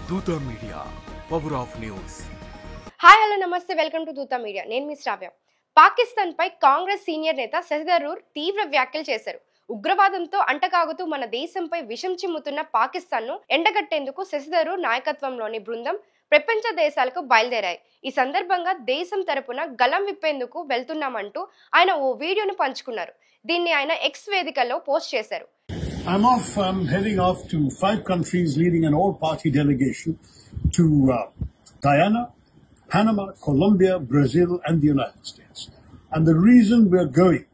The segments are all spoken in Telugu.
దూత media, power of news. Hi hello నమస్తే, వెల్కమ్ టు దూత మీడియా. నేను మీ శ్రావ్య. పాకిస్తాన్ పై కాంగ్రెస్ సీనియర్ నేత శశి థరూర్ తీవ్ర వ్యాఖ్యలు చేశారు. ఉగ్రవాదంతో అంటకాగుతూ మన దేశంపై విషం చిమ్ముతున్న పాకిస్తాన్ ను ఎండగట్టేందుకు శశి థరూర్ నాయకత్వంలోని బృందం ప్రపంచ దేశాలకు బయలుదేరాయి. ఈ సందర్భంగా దేశం తరపున గలం విప్పేందుకు వెళ్తున్నామంటూ ఆయన ఓ వీడియోను పంచుకున్నారు. దీన్ని ఆయన ఎక్స్ వేదికలో పోస్ట్ చేశారు. I'm heading off to 5 countries leading an all-party delegation to Guyana, Panama, Colombia, Brazil, and the United States. And the reason we're going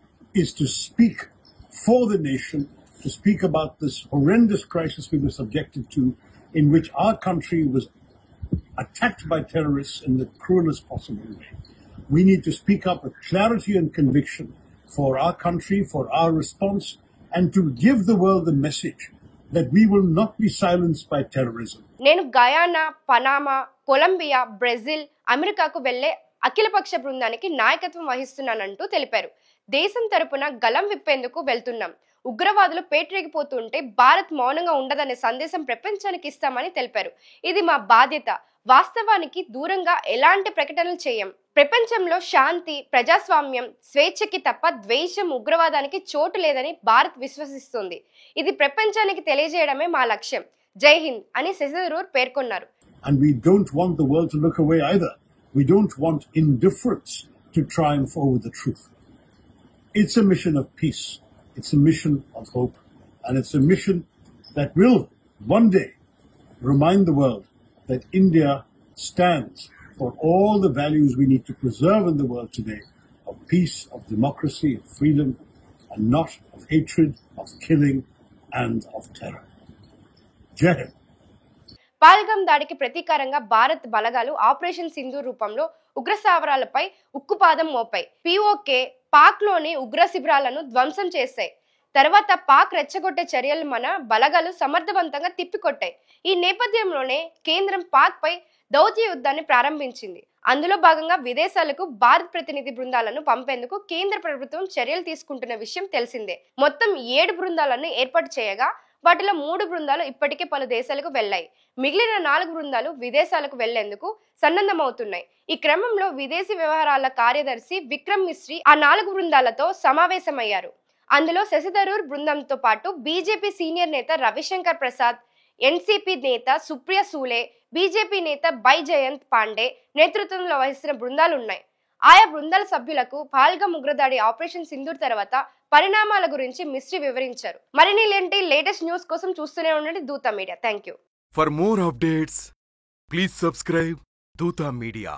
is to speak for the nation, to speak about this horrendous crisis we were subjected to, in which our country was attacked by terrorists in the cruelest possible way. We need to speak up with clarity and conviction for our country, for our response, and to give the world the message that we will not be silenced by terrorism. నేను గయానా, పనామా, కొలంబియా, బ్రెజిల్, అమెరికాకు వెళ్లే అఖిలపక్ష బృందానికి నాయకత్వం వహిస్తున్నానంటూ తెలిపారు. దేశం తరపున గలం విప్పేందుకు వెళ్తున్నాం. ఉగ్రవాదులు పేటరేగిపోతుంటే భారత్ మౌనంగా ఉండదనే సందేశం ప్రపంచానికి ఇస్తామని తెలిపారు. ఇది మా బాధ్యత. వాస్తవానికి దూరంగా ఎలాంటి ప్రకటనలు చేయం. ప్రపంచంలో శాంతి, ప్రజాస్వామ్యం, స్వేచ్ఛకి తప్ప ద్వేషం, ఉగ్రవాదానికి చోటు లేదని భారత్ విశ్వసిస్తుంది. ఇది ప్రపంచానికి తెలియజేయడమే మా లక్ష్యం. జై హింద్ అని శశి థరూర్ పేర్కొన్నారు. And we don't want the world to look away either. We don't want indifference to triumph over the truth. It's a mission of peace. It's a mission of hope. And it's a mission that will one day remind the world that India stands for all the values we need to preserve in the world today, of peace, of democracy, of freedom, and not of hatred, of killing, and of terror. Jai Hind. పాల్గమ్ దాడికి ప్రతీకారంగా భారత్ బలగాలు ఆపరేషన్ సింధూర్ రూపంలో ఉగ్ర స్థావరాలపై ఉక్కుపాదం మోపాయి. పిఓకే పాక్ లోని ఉగ్ర శిబిరాలను ధ్వంసం చేశాయి. తర్వాత పాక్ రెచ్చగొట్టే చర్యలు మన బలగాలు సమర్థవంతంగా తిప్పికొట్టాయి. ఈ నేపథ్యంలోనే కేంద్రం పాక్ పై దౌత్య యుద్ధాన్ని ప్రారంభించింది. అందులో భాగంగా విదేశాలకు భారత్ ప్రతినిధి బృందాలను పంపేందుకు కేంద్ర ప్రభుత్వం చర్యలు తీసుకుంటున్న విషయం తెలిసిందే. మొత్తం 7 బృందాలను ఏర్పాటు చేయగా వాటిలో 3 బృందాలు ఇప్పటికే పలు దేశాలకు వెళ్లాయి. మిగిలిన 4 బృందాలు విదేశాలకు వెళ్లేందుకు సన్నద్ధమవుతున్నాయి. ఈ క్రమంలో విదేశీ వ్యవహారాల కార్యదర్శి విక్రమ్ మిశ్రీ ఆ 4 బృందాలతో సమావేశమయ్యారు. అందులో శశి థరూర్ బృందంతో పాటు బీజేపీ సీనియర్ నేత రవిశంకర్ ప్రసాద్, ఎన్సీపీ నేత సుప్రియ సూలే, బీజేపీ నేత బైజయంత్ పాండే నేతృత్వంలో వహిస్తున్న బృందాలు ఉన్నాయి. ఆయా బృందాల సభ్యులకు పహల్గామ్ ఉగ్రదాడి ఆపరేషన్ సింధూర్ తర్వాత పరిణామాల గురించి మిశ్రీ వివరించారు. మరిన్ని లేటెస్ట్ న్యూస్ కోసం చూస్తూనే ఉండండి దూత media. Thank you. For more updates please subscribe దూత మీడియా.